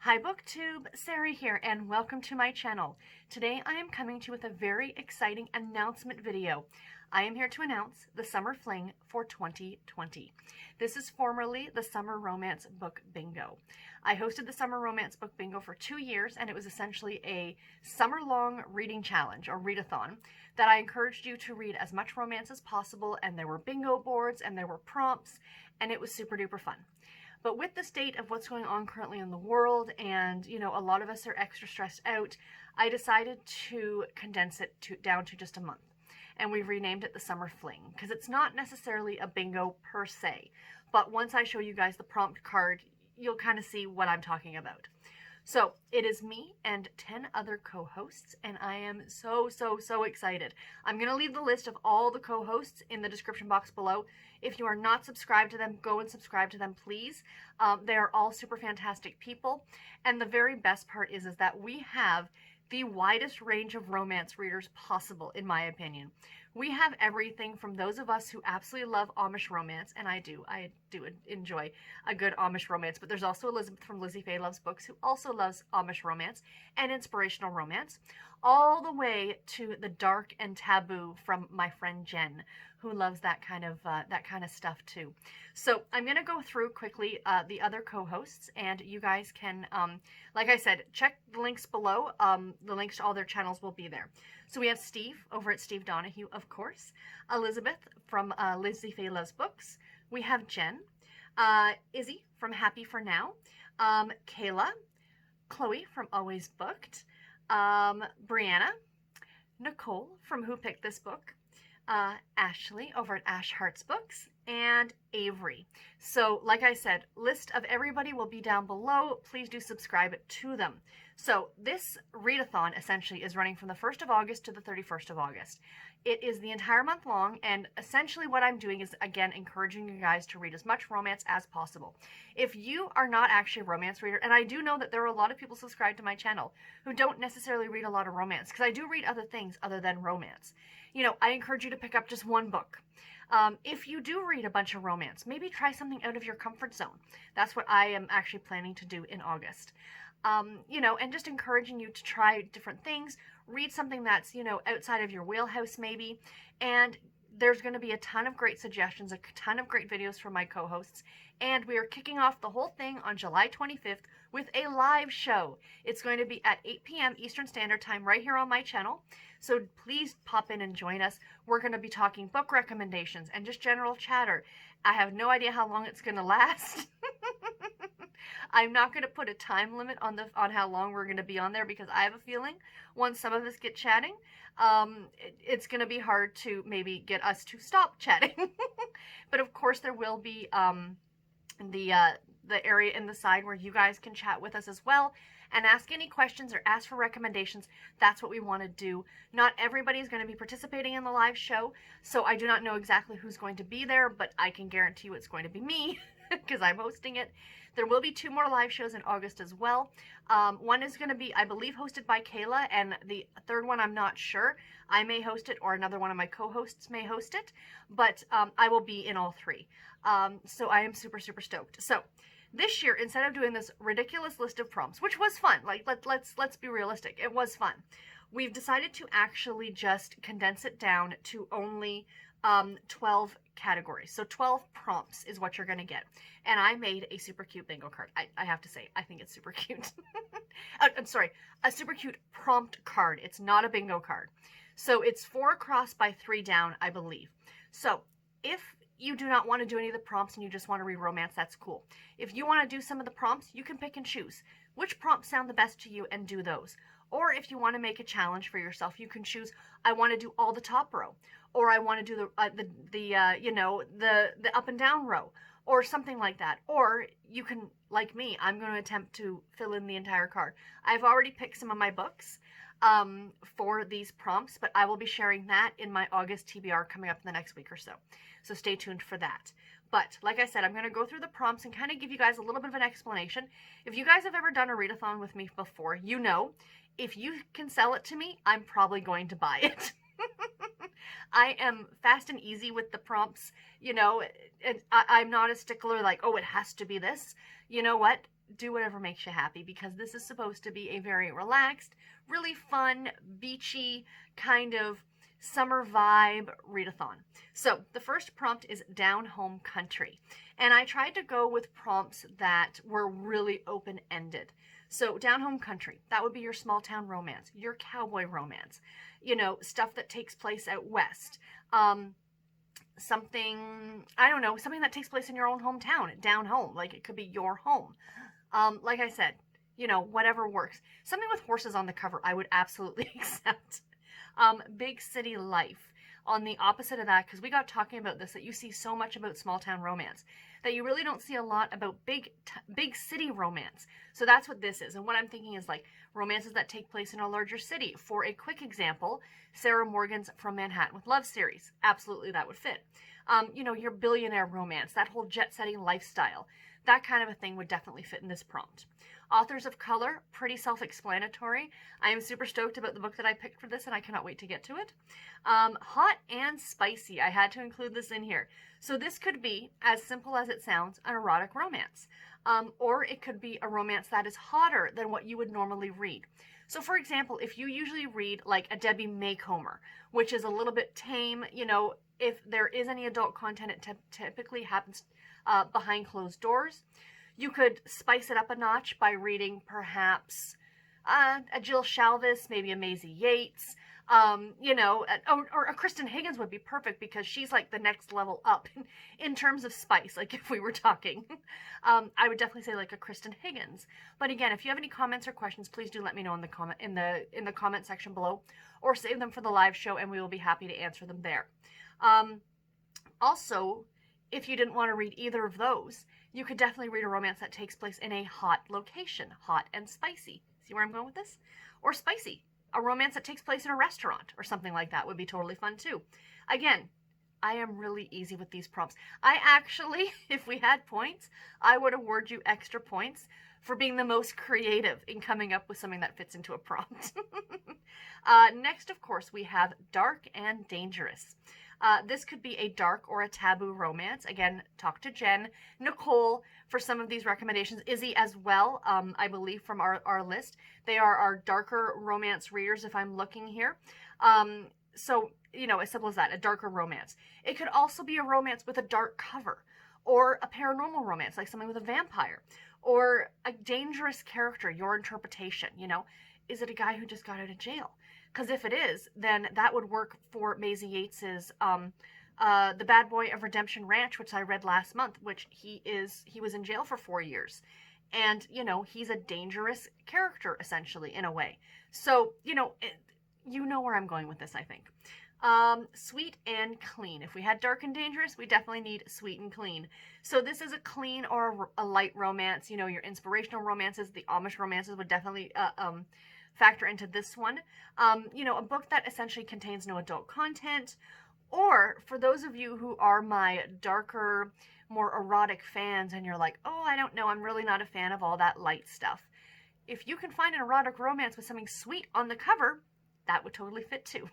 Hi BookTube, Sarah here, and welcome to my channel. Today I am coming to you with a very exciting announcement video. I am here to announce the Summer Fling for 2020. This is formerly the Summer Romance Book Bingo. I hosted the Summer Romance Book Bingo for 2 years, and it was essentially a summer-long reading challenge, or readathon, that I encouraged you to read as much romance as possible, and there were bingo boards, and there were prompts, and it was super duper fun. But with the state of what's going on currently in the world, and a lot of us are extra stressed out, I decided to condense it down to just a month. And we've renamed it the Summer Fling, because it's not necessarily a bingo per se. But once I show you guys the prompt card, you'll kind of see what I'm talking about. So it is me and 10 other co-hosts, and I am so excited. I'm going to leave the list of all the co-hosts in the description box below. If you are not subscribed to them, go and subscribe to them, please. They are all super fantastic people. And the very best part is that we have the widest range of romance readers possible, in my opinion. We have everything from those of us who absolutely love Amish romance, and I do enjoy a good Amish romance, but there's also Elizabeth from Lizzie Faye Loves Books who also loves Amish romance and inspirational romance, all the way to the dark and taboo from my friend Jen, who loves that kind of stuff too. So I'm going to go through quickly the other co-hosts, and you guys can, like I said, check the links below. The links to all their channels will be there. So we have Steve over at Steve Donahue, of course. Elizabeth from Lizzie Faye Loves Books. We have Jen. Izzy from Happy for Now. Kayla. Chloe from Always Booked. Brianna. Nicole from Who Picked This Book. Ashley over at Ash Hearts Books, and Avery. So like I said, list of everybody will be down below. Please do subscribe to them. So this readathon essentially is running from the 1st of August to the 31st of August. It is the entire month long, and essentially what I'm doing is, again, encouraging you guys to read as much romance as possible. If you are not actually a romance reader, and I do know that there are a lot of people subscribed to my channel who don't necessarily read a lot of romance, because I do read other things other than romance. I encourage you to pick up just one book. If you do read a bunch of romance, maybe try something out of your comfort zone. That's what I am actually planning to do in August. And just encouraging you to try different things, read something that's, outside of your wheelhouse maybe, and there's going to be a ton of great suggestions, a ton of great videos from my co-hosts, and we are kicking off the whole thing on July 25th with a live show. It's going to be at 8 p.m. Eastern Standard Time right here on my channel, so please pop in and join us. We're going to be talking book recommendations and just general chatter. I have no idea how long it's going to last. I'm not going to put a time limit on how long we're going to be on there, because I have a feeling once some of us get chatting, it's going to be hard to maybe get us to stop chatting. But of course there will be the area in the side where you guys can chat with us as well and ask any questions or ask for recommendations. That's what we want to do. Not everybody is going to be participating in the live show, so I do not know exactly who's going to be there, but I can guarantee you it's going to be me because I'm hosting it. There will be 2 more live shows in August as well. One is going to be, I believe, hosted by Kayla, and the third one I'm not sure. I may host it, or another one of my co-hosts may host it, but I will be in all 3. So I am super stoked. So this year, instead of doing this ridiculous list of prompts, which was fun, like let's be realistic, it was fun, we've decided to actually just condense it down to only 12 categories. So 12 prompts is what you're going to get. And I made a super cute bingo card. I have to say, I think it's super cute. I'm sorry, a super cute prompt card. It's not a bingo card. So it's 4 across by 3 down, I believe. So if you do not want to do any of the prompts and you just want to read romance, that's cool. If you want to do some of the prompts, you can pick and choose which prompts sound the best to you and do those. Or if you want to make a challenge for yourself, you can choose, I want to do all the top row, or I want to do the up and down row, or something like that. Or you can, like me, I'm going to attempt to fill in the entire card. I've already picked some of my books for these prompts, but I will be sharing that in my August TBR coming up in the next week or so. So stay tuned for that. But like I said, I'm going to go through the prompts and kind of give you guys a little bit of an explanation. If you guys have ever done a readathon with me before, you know, if you can sell it to me, I'm probably going to buy it. I am fast and easy with the prompts. I'm not a stickler like, oh, it has to be this. You know what? do whatever makes you happy, because this is supposed to be a very relaxed, really fun, beachy kind of summer vibe readathon. So the first prompt is Down Home Country. And I tried to go with prompts that were really open-ended. So Down Home Country, that would be your small town romance, your cowboy romance, you know, stuff that takes place out west. Something, I don't know, something that takes place in your own hometown, down home, like it could be your home. Like I said, you know, whatever works. Something with horses on the cover, I would absolutely accept. Big city life. On the opposite of that, because we got talking about this, that you see so much about small town romance, that you really don't see a lot about big city romance. So that's what this is. And what I'm thinking is like romances that take place in a larger city. For a quick example, Sarah Morgan's From Manhattan with Love series. Absolutely, that would fit. You know, your billionaire romance, that whole jet-setting lifestyle. That kind of a thing would definitely fit in this prompt. Authors of color, pretty self-explanatory. I am super stoked about the book that I picked for this, and I cannot wait to get to it. Hot and spicy. I had to include this in here. So this could be, as simple as it sounds, an erotic romance. Or it could be a romance that is hotter than what you would normally read. So for example, if you usually read like a Debbie Maycomer, which is a little bit tame, you know, if there is any adult content, it typically happens behind closed doors. You could spice it up a notch by reading perhaps a Jill Shalvis, maybe a Maisie Yates, you know, or a Kristen Higgins would be perfect, because she's like the next level up in terms of spice. Like if we were talking, I would definitely say like a Kristen Higgins. But again, if you have any comments or questions, please do let me know in the comment section below, or save them for the live show, and we will be happy to answer them there. Also, if you didn't want to read either of those, you could definitely read a romance that takes place in a hot location, hot and spicy. See where I'm going with this? Or spicy, a romance that takes place in a restaurant or something like that would be totally fun too. Again, I am really easy with these prompts. I actually, if we had points, I would award you extra points for being the most creative in coming up with something that fits into a prompt. Next, of course, we have Dark and Dangerous. This could be a dark or a taboo romance. Again, talk to Jen, Nicole for some of these recommendations. Izzy as well, I believe, from our list. They are our darker romance readers if I'm looking here. So, you know, as simple as that, a darker romance. It could also be a romance with a dark cover, or a paranormal romance, like something with a vampire, or a dangerous character, your interpretation, you know. Is it a guy who just got out of jail? Because if it is, then that would work for Maisie Yates's The Bad Boy of Redemption Ranch, which I read last month, which he was in jail for 4 years. And, you know, he's a dangerous character, essentially, in a way. So, you know where I'm going with this, I think. Sweet and clean. If we had dark and dangerous, we definitely need sweet and clean. So this is a clean or a light romance. You know, your inspirational romances, the Amish romances would definitely factor into this one. You know, a book that essentially contains no adult content. Or for those of you who are my darker, more erotic fans, and you're like, oh, I don't know, I'm really not a fan of all that light stuff. If you can find an erotic romance with something sweet on the cover, that would totally fit too.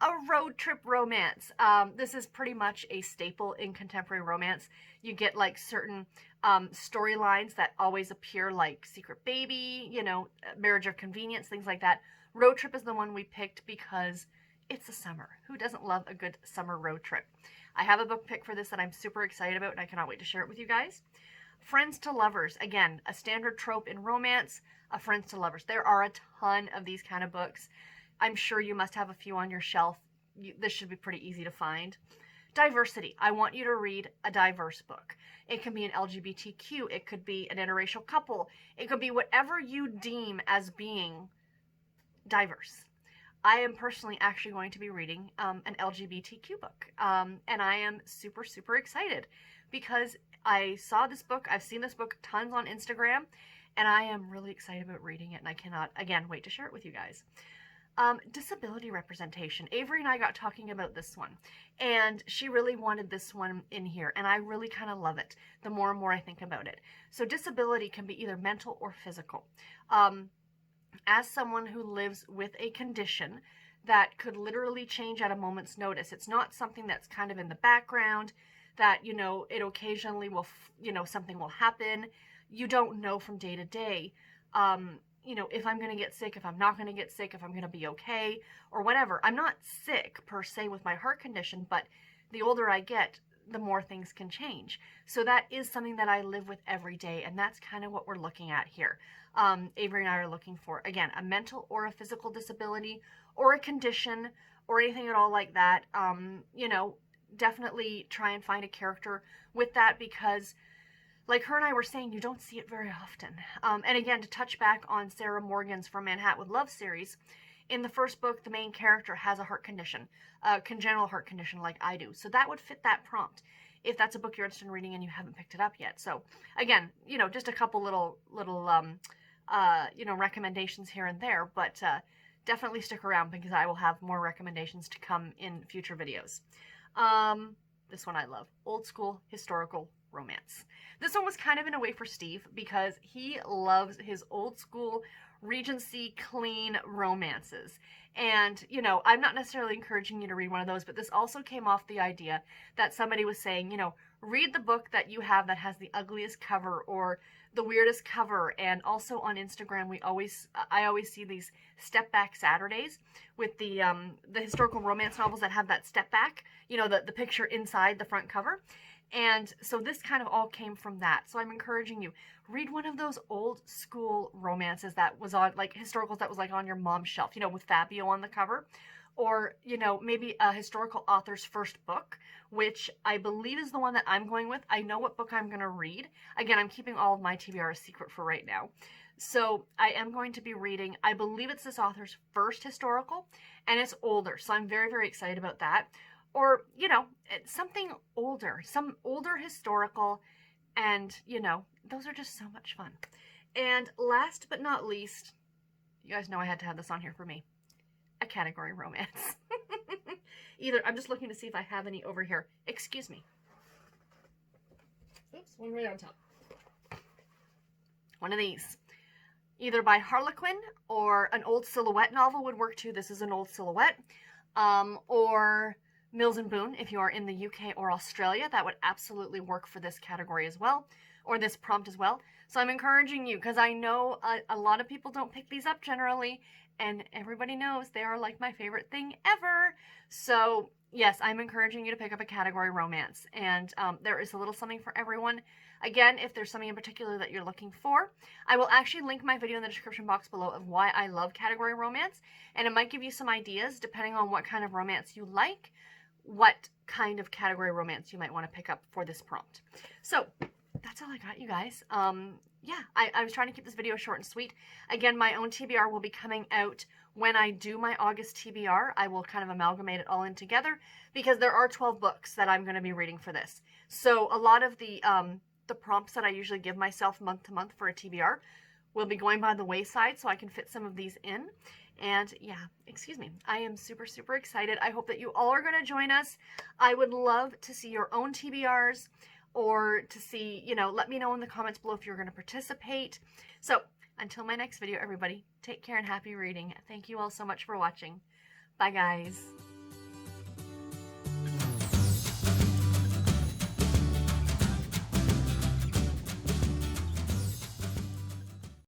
A road trip romance. This is pretty much a staple in contemporary romance. You get like certain storylines that always appear, like Secret Baby, you know, Marriage of Convenience, things like that. Road trip is the one we picked because it's the summer. Who doesn't love a good summer road trip? I have a book pick for this that I'm super excited about, and I cannot wait to share it with you guys. Friends to lovers. Again, a standard trope in romance, a friends to lovers. There are a ton of these kind of books. I'm sure you must have a few on your shelf. This should be pretty easy to find. Diversity. I want you to read a diverse book. It can be an LGBTQ. It could be an interracial couple. It could be whatever you deem as being diverse. I am personally actually going to be reading an LGBTQ book. And I am super, super excited because I saw this book. I've seen this book tons on Instagram, and I am really excited about reading it, and I cannot, again, wait to share it with you guys. Disability representation. Avery and I got talking about this one, and she really wanted this one in here, and I really kind of love it the more and more I think about it. So disability can be either mental or physical. As someone who lives with a condition that could literally change at a moment's notice, it's not something that's kind of in the background that, you know, it occasionally will, you know, something will happen. you don't know from day to day, you know, if I'm going to get sick, if I'm not going to get sick, if I'm going to be okay, or whatever. I'm not sick per se with my heart condition, but the older I get, the more things can change. So that is something that I live with every day, and that's kind of what we're looking at here. Avery and I are looking for, again, a mental or a physical disability or a condition or anything at all like that. You know, definitely try and find a character with that, because like her and I were saying, you don't see it very often. And again, to touch back on Sarah Morgan's From Manhattan with Love series, in the first book, the main character has a heart condition, a congenital heart condition like I do. So that would fit that prompt if that's a book you're interested in reading and you haven't picked it up yet. So again, you know, just a couple little you know, recommendations here and there, but definitely stick around because I will have more recommendations to come in future videos. This one I love, old school historical romance. This one was kind of in a way for Steve because he loves his old school Regency clean romances. And, you know, I'm not necessarily encouraging you to read one of those, but this also came off the idea that somebody was saying, you know, read the book that you have that has the ugliest cover or the weirdest cover. And also on Instagram, I always see these step back Saturdays with the historical romance novels that have that step back, you know, the picture inside the front cover. And so this kind of all came from that. So I'm encouraging you, read one of those old school romances that was on, like historicals that was like on your mom's shelf, you know, with Fabio on the cover. Or, you know, maybe a historical author's first book, which I believe is the one that I'm going with. I know what book I'm going to read. Again, I'm keeping all of my TBR a secret for right now. So I am going to be reading, I believe it's this author's first historical, and it's older. So I'm very, very excited about that. Or, you know, something older, some older historical, and, you know, those are just so much fun. And last but not least, you guys know I had to have this on here for me, a category romance. I'm just looking to see if I have any over here. Excuse me. Oops, one right on top. One of these. Either by Harlequin or an old silhouette novel would work too. This is an old silhouette. Or Mills and Boon, if you are in the UK or Australia, that would absolutely work for this category as well, or this prompt as well. So I'm encouraging you, because I know a lot of people don't pick these up generally, and everybody knows they are like my favorite thing ever. So yes, I'm encouraging you to pick up a category romance, and there is a little something for everyone. Again, if there's something in particular that you're looking for, I will actually link my video in the description box below of why I love category romance, and it might give you some ideas depending on what kind of romance you like, what kind of category romance you might want to pick up for this prompt. So that's all I got, you guys. Yeah, I was trying to keep this video short and sweet. Again, my own TBR will be coming out when I do my August TBR. I will kind of amalgamate it all in together because there are 12 books that I'm going to be reading for this. So a lot of the prompts that I usually give myself month to month for a TBR will be going by the wayside, so I can fit some of these in. And yeah, excuse me, I am super, super excited. I hope that you all are going to join us. I would love to see your own TBRs, or to see, you know, let me know in the comments below if you're going to participate. So until my next video, everybody, take care and happy reading. Thank you all so much for watching. Bye, guys.